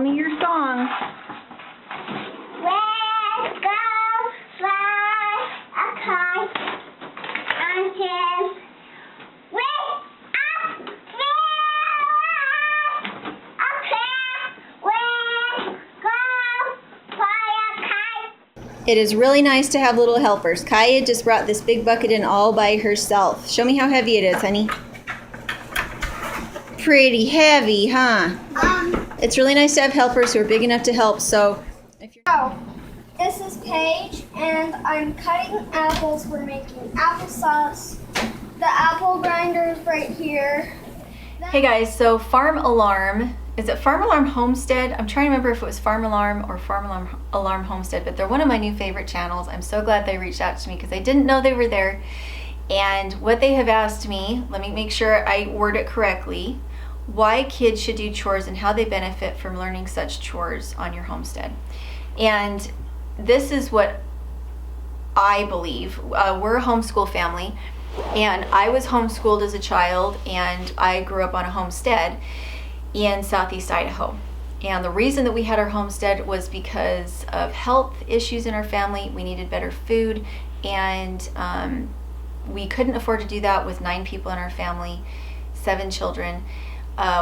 me your song. Let's go fly a kite until we're up there. Okay, let's go fly a kite. It is really nice to have little helpers. Kaya just brought this big bucket in all by herself. Show me how heavy it is, honey. Pretty heavy, huh? It's really nice to have helpers who are big enough to help. So, if you're This is Paige, and I'm cutting apples. We're making applesauce. The apple grinder is right here. Hey guys, so Farm Alarm, is it Farm Alarm Homestead? I'm trying to remember if it was Farm Alarm or Farm Alarm Homestead, but they're one of my new favorite channels. I'm so glad they reached out to me because I didn't know they were there. And what they have asked me, let me make sure I word it correctly, why kids should do chores and how they benefit from learning such chores on your homestead. And this is what I believe. We're a homeschool family, and I was homeschooled as a child, and I grew up on a homestead in Southeast Idaho. And the reason that we had our homestead was because of health issues in our family. We needed better food, and we couldn't afford to do that with 9 people in our family, 7 children,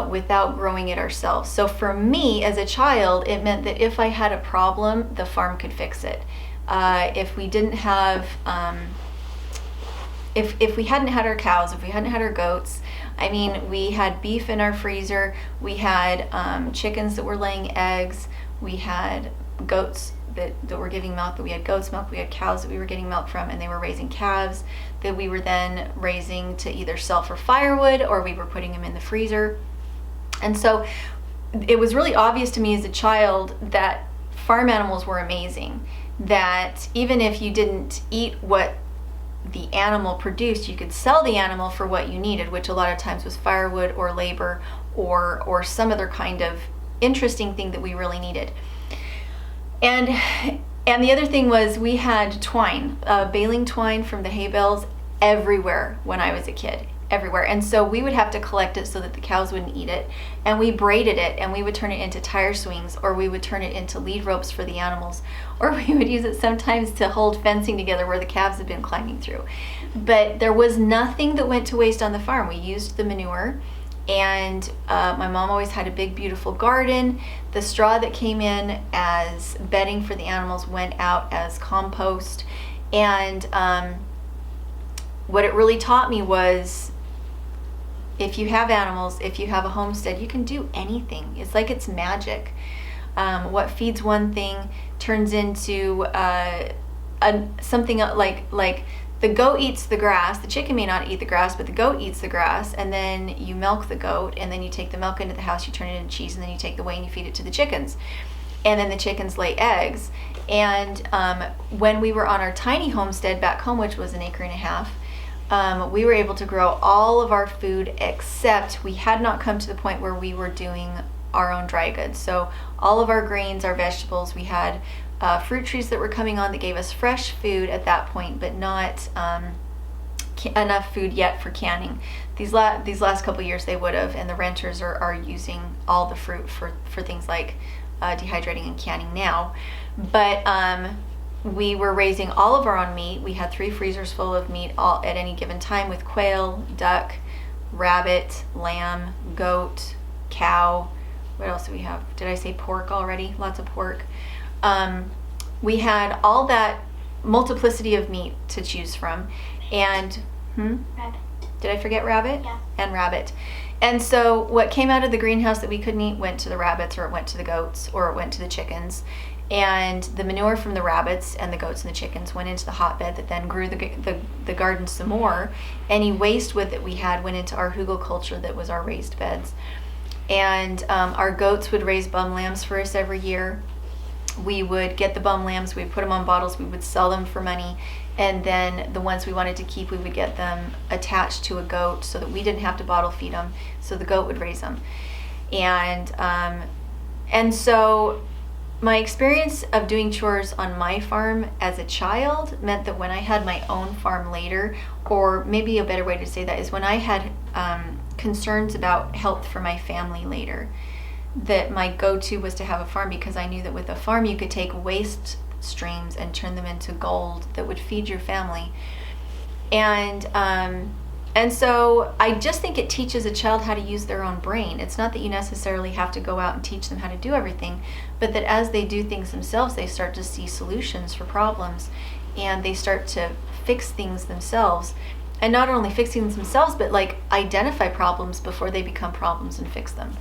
without growing it ourselves. So for me as a child, it meant that if I had a problem, the farm could fix it. If we didn't have, if we hadn't had our cows, if we hadn't had our goats, I mean, we had beef in our freezer, we had chickens that were laying eggs, we had goats that were giving milk, that we had goat's milk, we had cows that we were getting milk from, and they were raising calves that we were then raising to either sell for firewood or we were putting them in the freezer. And so it was really obvious to me as a child that farm animals were amazing, that even if you didn't eat what the animal produced, you could sell the animal for what you needed, which a lot of times was firewood or labor or some other kind of interesting thing that we really needed. And the other thing was we had twine, baling twine from the hay bales everywhere when I was a kid, everywhere. And so we would have to collect it so that the cows wouldn't eat it. And we braided it, and we would turn it into tire swings, or we would turn it into lead ropes for the animals, or we would use it sometimes to hold fencing together where the calves had been climbing through. But there was nothing that went to waste on the farm. We used the manure. And my mom always had a big, beautiful garden. The straw that came in as bedding for the animals went out as compost. And what it really taught me was, if you have animals, if you have a homestead, you can do anything. It's like it's magic. What feeds one thing turns into something like the goat eats the grass. The chicken may not eat the grass, but the goat eats the grass, and then you milk the goat, and then you take the milk into the house, you turn it into cheese, and then you take the whey and you feed it to the chickens. And then the chickens lay eggs. And when we were on our tiny homestead back home, which was 1.5 acres, we were able to grow all of our food, except we had not come to the point where we were doing our own dry goods. So all of our grains, our vegetables, we had fruit trees that were coming on that gave us fresh food at that point, but not enough food yet for canning. These last couple years they would have, and the renters are using all the fruit for things like dehydrating and canning now. But we were raising all of our own meat. We had 3 freezers full of meat all at any given time, with quail, duck, rabbit, lamb, goat, cow. What else do we have? Did I say pork already? Lots of pork. We had all that multiplicity of meat to choose from. And Rabbit. did I forget rabbit? Yeah. And rabbit. And so what came out of the greenhouse that we couldn't eat went to the rabbits, or it went to the goats, or it went to the chickens. And the manure from the rabbits and the goats and the chickens went into the hotbed that then grew the garden some more. Any waste wood that we had went into our hugelkultur that was our raised beds. And our goats would raise bum lambs for us every year. We would get the bum lambs, we'd put them on bottles, we would sell them for money, and then the ones we wanted to keep, we would get them attached to a goat so that we didn't have to bottle feed them, so the goat would raise them. And so my experience of doing chores on my farm as a child meant that when I had my own farm later, or maybe a better way to say that is when I had concerns about health for my family later, that my go-to was to have a farm, because I knew that with a farm you could take waste streams and turn them into gold that would feed your family. And so I just think it teaches a child how to use their own brain. It's not that you necessarily have to go out and teach them how to do everything, but that as they do things themselves, they start to see solutions for problems, and they start to fix things themselves. And not only fixing them themselves, but like identify problems before they become problems and fix them.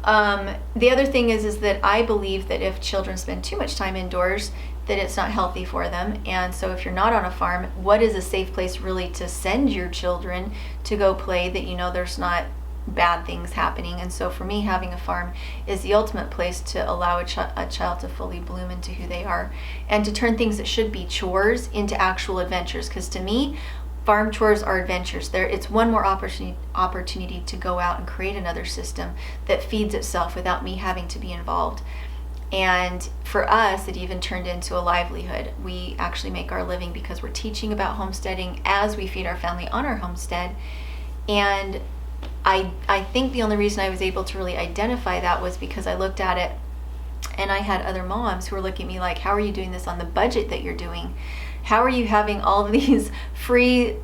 The other thing is that I believe that if children spend too much time indoors, that it's not healthy for them. And so if you're not on a farm, what is a safe place really to send your children to go play that you know there's not bad things happening? And so for me, having a farm is the ultimate place to allow a child to fully bloom into who they are, and to turn things that should be chores into actual adventures. Because to me, farm chores are adventures. It's one more opportunity to go out and create another system that feeds itself without me having to be involved. And for us, it even turned into a livelihood. We actually make our living because we're teaching about homesteading as we feed our family on our homestead. And I think the only reason I was able to really identify that was because I looked at it and I had other moms who were looking at me like, how are you doing this on the budget that you're doing? How are you having all of these free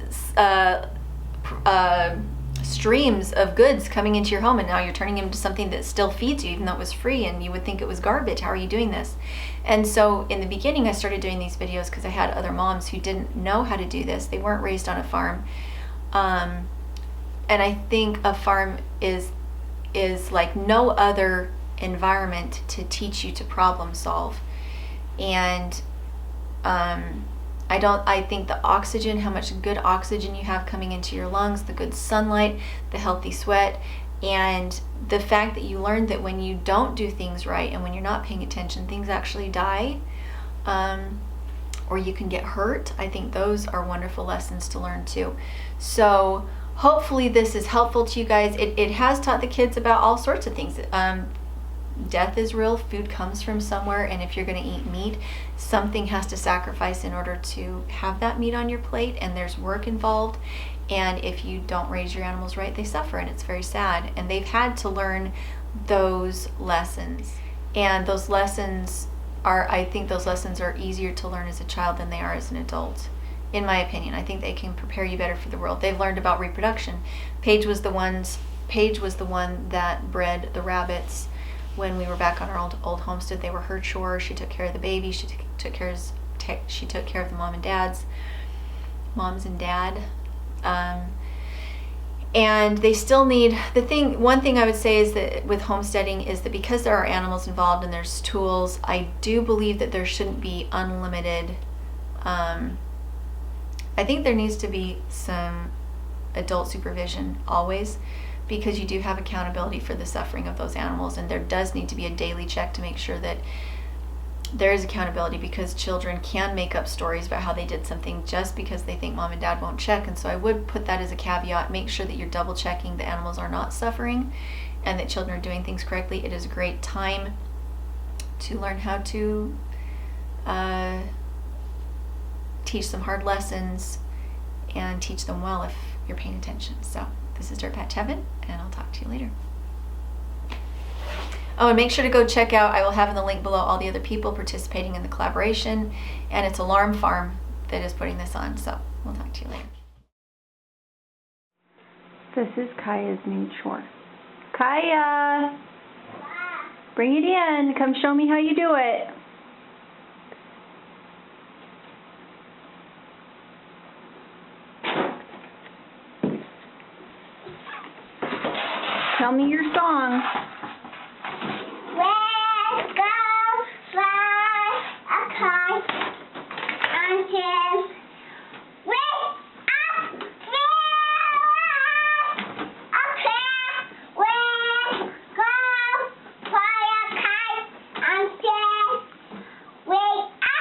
streams of goods coming into your home, and now you're turning them into something that still feeds you, even though it was free and you would think it was garbage? How are you doing this? And so in the beginning, I started doing these videos because I had other moms who didn't know how to do this. They weren't raised on a farm. And I think a farm is like no other environment to teach you to problem solve. And I think the oxygen, how much good oxygen you have coming into your lungs, the good sunlight, the healthy sweat, and the fact that you learn that when you don't do things right and when you're not paying attention, things actually die, or you can get hurt. I think those are wonderful lessons to learn too. So hopefully this is helpful to you guys. It has taught the kids about all sorts of things. Death is real, food comes from somewhere, and if you're going to eat meat, something has to sacrifice in order to have that meat on your plate, and there's work involved. And if you don't raise your animals right, they suffer, and it's very sad. And they've had to learn those lessons. And those lessons I think those lessons are easier to learn as a child than they are as an adult, in my opinion. I think they can prepare you better for the world. They've learned about reproduction. Paige was the one that bred the rabbits. When we were back on our old homestead, they were her chores. She took care of the baby. She took care of the moms and dad. And they still need one thing I would say is that with homesteading is that because there are animals involved and there's tools, I do believe that there shouldn't be unlimited. I think there needs to be some adult supervision always, because you do have accountability for the suffering of those animals, and there does need to be a daily check to make sure that there is accountability, because children can make up stories about how they did something just because they think mom and dad won't check. And so I would put that as a caveat. Make sure that you're double checking the animals are not suffering and that children are doing things correctly. It is a great time to learn how to teach them hard lessons and teach them well if you're paying attention. So this is Dirtpatcheaven, and I'll talk to you later. Oh, and make sure to go check out, I will have in the link below all the other people participating in the collaboration, and it's Alarm Farm that is putting this on, so we'll talk to you later. This is Kaya's new chore. Kaya! Bring it in. Come show me how you do it. Tell me your song. Let's go fly a kite until way up there. Let's go fly a kite until way up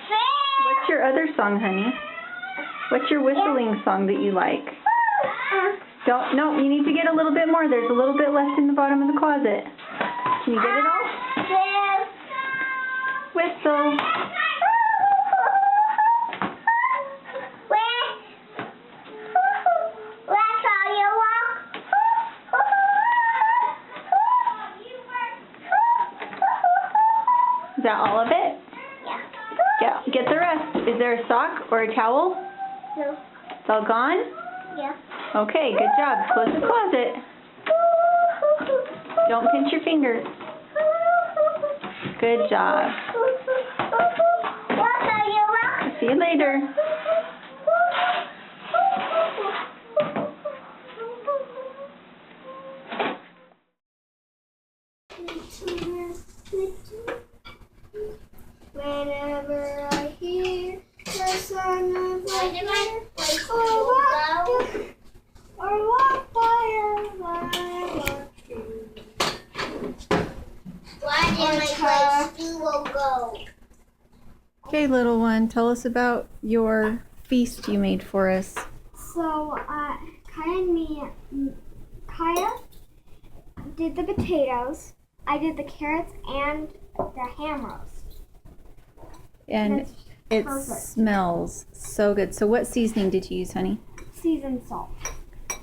there. What's your other song, honey? What's your whistling song that you like? No, you need to get a little bit more. There's a little bit left in the bottom of the closet. Can you get it all? Whistle. that all of it? Yeah. Yeah. Get the rest. Is there a sock or a towel? No. It's all gone? Yeah. Okay, good job. Close the closet. Don't pinch your fingers. Good job. See you later. Whenever I hear the song of or walk by a vine why did my place will go? Okay, little one, tell us about your feast you made for us. So, Kaya did the potatoes. I did the carrots and the ham roast. And it perfect. smells so good. So what seasoning did you use, honey? Seasoned salt.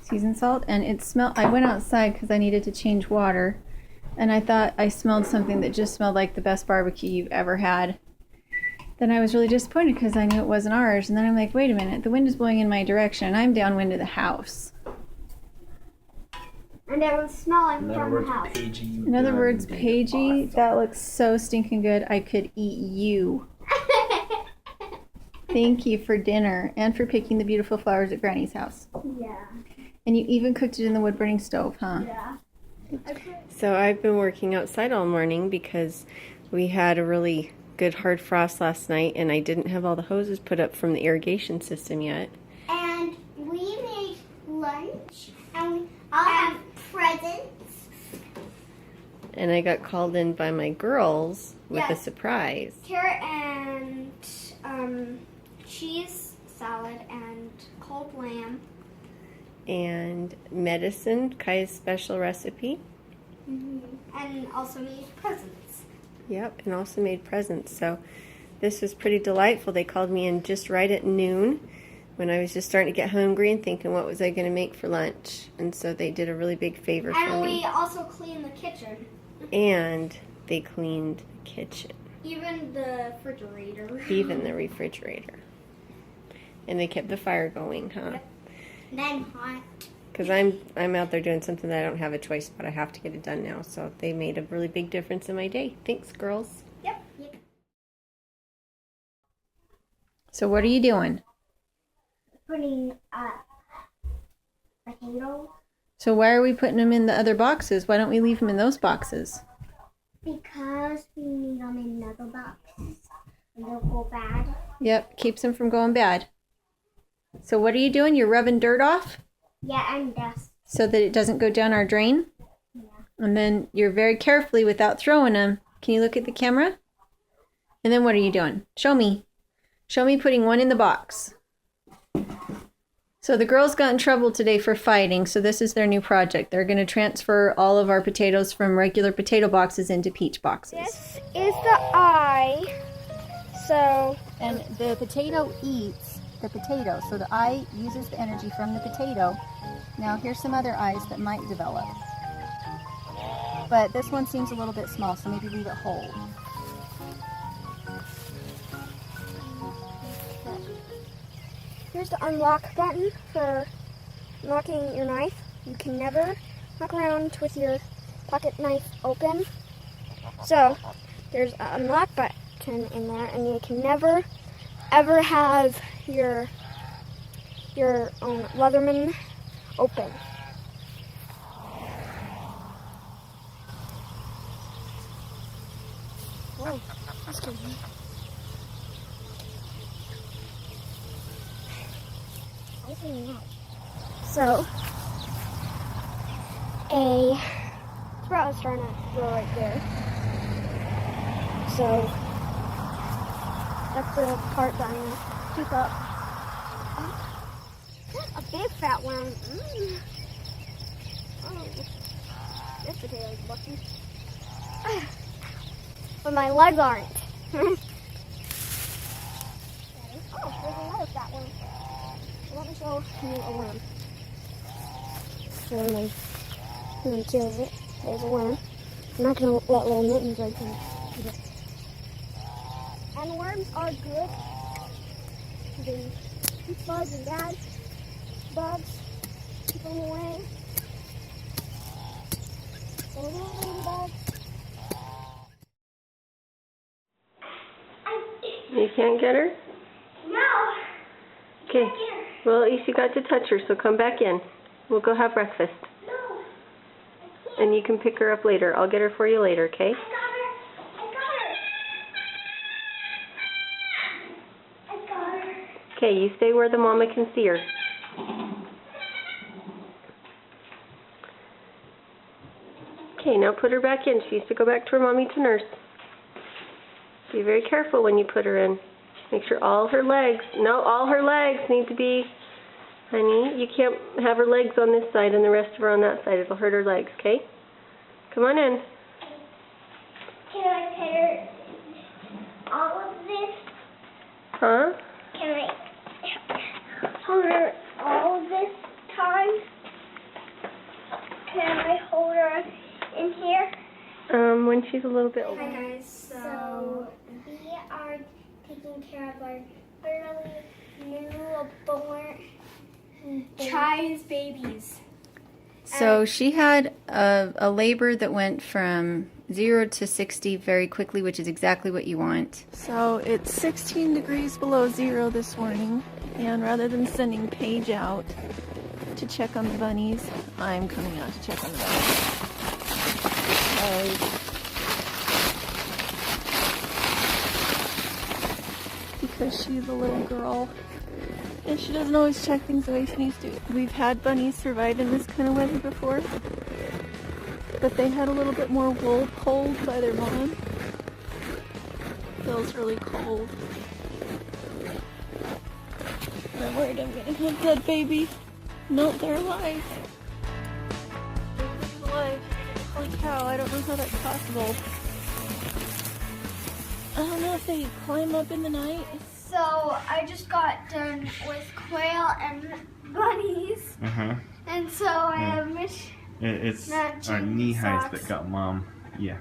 Seasoned salt. And it smelled, I went outside because I needed to change water. And I thought I smelled something that just smelled like the best barbecue you've ever had. Then I was really disappointed because I knew it wasn't ours. And then I'm like, wait a minute, the wind is blowing in my direction and I'm downwind of the house. And it was smelling from the house. In other words, Paigey, that looks so stinking good. I could eat you. Thank you for dinner and for picking the beautiful flowers at Granny's house. Yeah. And you even cooked it in the wood-burning stove, huh? Yeah. So I've been working outside all morning because we had a really good hard frost last night and I didn't have all the hoses put up from the irrigation system yet. And we made lunch and we all have presents. And I got called in by my girls with a Yes. surprise. Carrot and cheese salad and cold lamb. And medicine, Kaya's special recipe. And also made presents. Yep, and also made presents. So this was pretty delightful. They called me in just right at noon when I was just starting to get hungry and thinking what was I going to make for lunch. And so they did a really big favor for And we me. also cleaned the kitchen. And they cleaned the kitchen, Even the refrigerator. even the refrigerator. And they kept the fire going, huh? Yep. Then hot. Because I'm out there doing something that I don't have a choice, but I have to get it done now. So they made a really big difference in my day. Thanks, girls. Yep. Yep. So what are you doing? Putting potatoes. So why are we putting them in the other boxes? Why don't we leave them in those boxes? Because we need them in another box. And they'll go bad. Yep, keeps them from going bad. So what are you doing? You're rubbing dirt off Yeah, and dust. so that it doesn't go down our drain? Yeah. And then you're very carefully, without throwing them. Can you look at the camera? And then what are you doing? Show me. Show me putting one in the box. So the girls got in trouble today for fighting, so this is their new project. They're going to transfer all of our potatoes from regular potato boxes into peach boxes. This is the eye. So, And the potato eats the potato, so the eye uses the energy from the potato. Now here's some other eyes that might develop. But this one seems a little bit small, so maybe leave it whole. here's the unlock button for locking your knife. You can never walk around with your pocket knife open. So, there's an unlock button in there, and you can never, ever have your Leatherman open. Whoa, that's good. So, a sprout is trying to grow right there. So, that's the part that I'm going to keep up. A big fat one. Oh, this potato is lucky. But my legs aren't. Oh, there's another fat one. Let me show you a worm. So when he kills it, there's a worm. I'm not going to let little mittens right there. And worms are good. They keep bugs and bad bugs. Keep them away. The little ladybugs. You can't get her? No! Okay. Well, at least you got to touch her, so come back in. We'll go have breakfast. No! I can't. And you can pick her up later. I'll get her for you later, okay? I got her! Okay, you stay where the mama can see her. Okay, now put her back in. She needs to go back to her mommy to nurse. Be very careful when you put her in. Make sure all her legs need to be, honey, you can't have her legs on this side and the rest of her on that side. It'll hurt her legs, okay? Come on in. Can I pet her all of this? Huh? Can I hold her all of this time? Can I hold her in here? When she's a little bit older. Hi guys, so we are taking care of our really newborn Chai's babies. So she had a labor that went from 0 to 60 very quickly, which is exactly what you want. So it's 16 degrees below zero this morning, and rather than sending Paige out to check on the bunnies, I'm coming out to check on the bunnies. Because she's a little girl and she doesn't always check things the way she needs to. We've had bunnies survive in this kind of weather before, but they had a little bit more wool pulled by their mom. Feels really cold. I'm worried I'm gonna have that baby. Nope, they're alive. They're alive. Holy cow, I don't know how that's possible. I don't know if they climb up in the night. So I just got done with quail and bunnies, and so I have It's our knee highs that got mom. Yeah.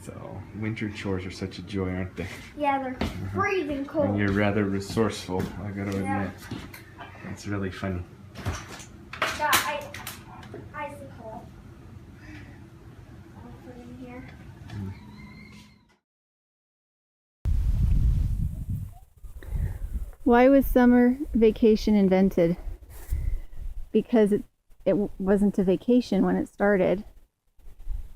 So winter chores are such a joy, aren't they? Yeah, they're freezing cold. And you're rather resourceful, I gotta admit. It's really funny. Got icicle. I'll put in here. Why was summer vacation invented? Because it wasn't a vacation when it started.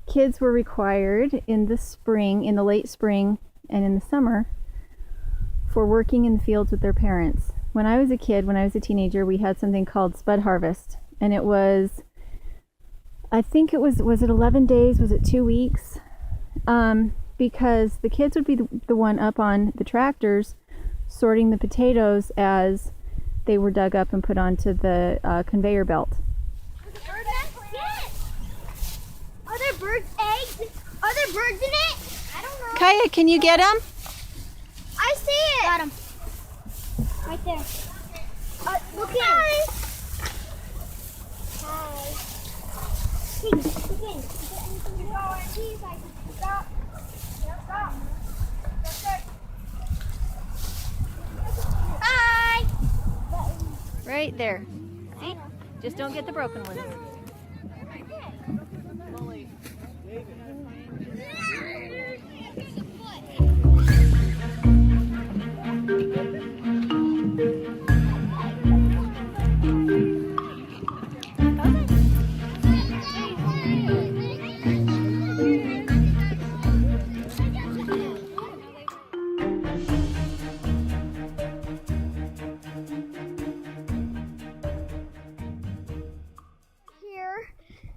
Kids were required in the spring, in the late spring and in the summer, for working in the fields with their parents. When I was a kid, when I was a teenager, we had something called spud harvest. And it was, I think it was it 11 days? Was it 2 weeks? Because the kids would be the one up on the tractors sorting the potatoes as they were dug up and put onto the conveyor belt. Are there birds' eggs? Are there birds in it? I don't know. Kaya, can you get them? I see it. Got him. Right there. Look in. Hi. Hey, look in. Is there anything to go on these? I can stop. Yeah, stop. That's it. Hi. Right there. See? Just don't get the broken ones.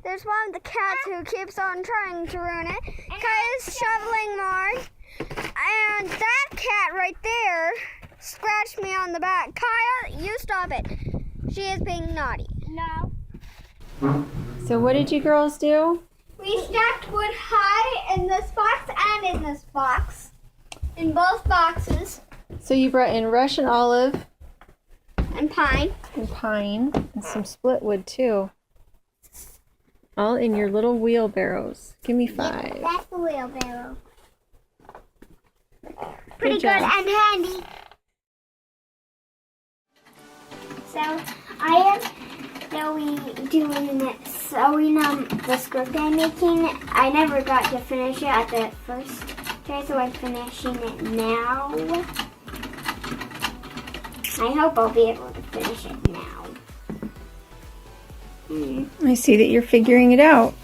There's one of the cats who keeps on trying to ruin it. Kaya's shoveling more. And that cat right there scratched me on the back. Kaya, you stop it. She is being naughty. No. So what did you girls do? We stacked wood high in this box and in this box. In both boxes. So you brought in Russian olive And pine. and pine and some split wood too. All in your little wheelbarrows. Give me 5. That's the wheelbarrow. pretty Good good job. and handy. So I am sewing the script I'm making. I never got to finish it at the first try, so I'm finishing it now. I hope I'll be able to finish it now. I see that you're figuring it out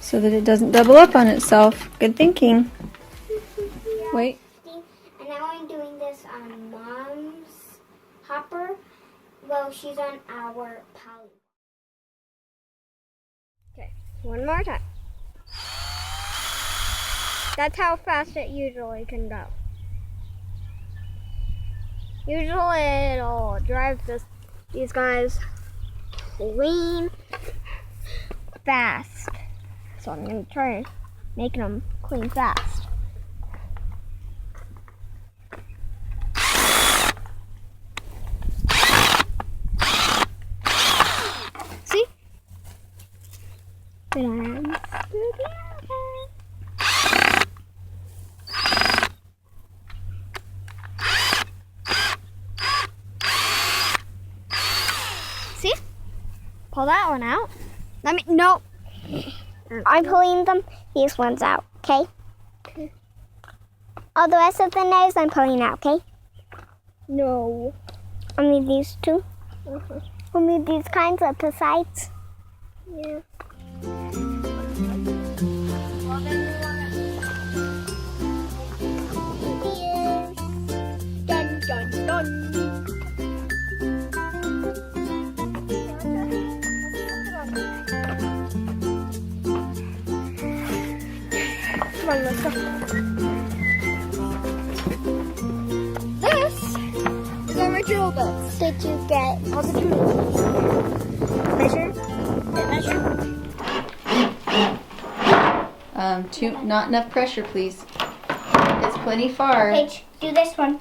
so that it doesn't double up on itself. Good thinking. Wait. And now I'm doing this on Mom's hopper. Well, she's on our poly. Okay, one more time. That's how fast it usually can go. Usually it'll drive these guys clean fast. So I'm going to try making them clean fast. See? Good arms. See? Pull that one out. No. I'm pulling these ones out, okay? All the rest of the knives I'm pulling out, okay? No. Only these two? Only these kinds of the sides? Yeah. Dun, dun, dun. Come on, let's go. This is our drill bits. Did you get all the tools? Measure? Not enough pressure, please. It's plenty far. Paige, do this one.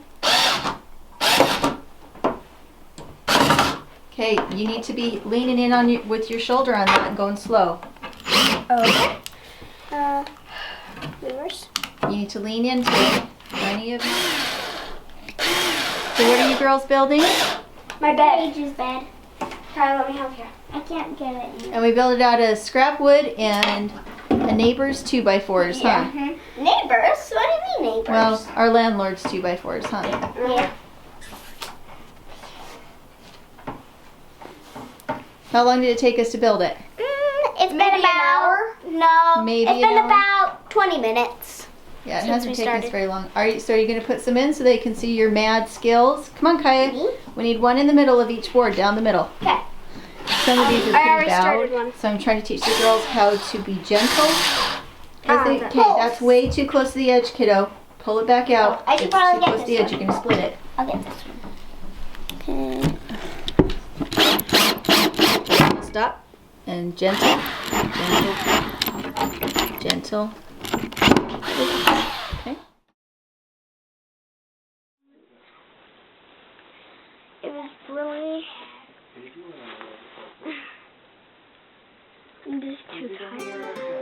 Okay, you need to be leaning in on with your shoulder on that and going slow. Okay. Reverse. You need to lean into it. Any of you. So what are you girls building? My bed. Paige's bed. Tyler, let me help you. I can't get it. And we built it out of scrap wood and a neighbor's 2x4s, huh? Mm-hmm. Neighbors? What do you mean neighbors? Well, our landlord's 2x4s, huh? Yeah. How long did it take us to build it? It's been about an hour. No, Maybe it's an been hour? about 20 minutes. Yeah, it Since hasn't we taken us started. very long. Are you going to put some in so they can see your mad skills? Come on, Kaya. Me? We need one in the middle of each board, down the middle. Okay. Some of these are I pretty already started bowed, one. so I'm trying to teach the girls how to be gentle. Okay, Pulse. that's way too close to the edge, kiddo. Pull it back out. I should It's probably too get close to the this edge. You're going to split it. I'll get this one. Okay. Stop. And gentle. Gentle. Okay. It was really... I'm just too tired.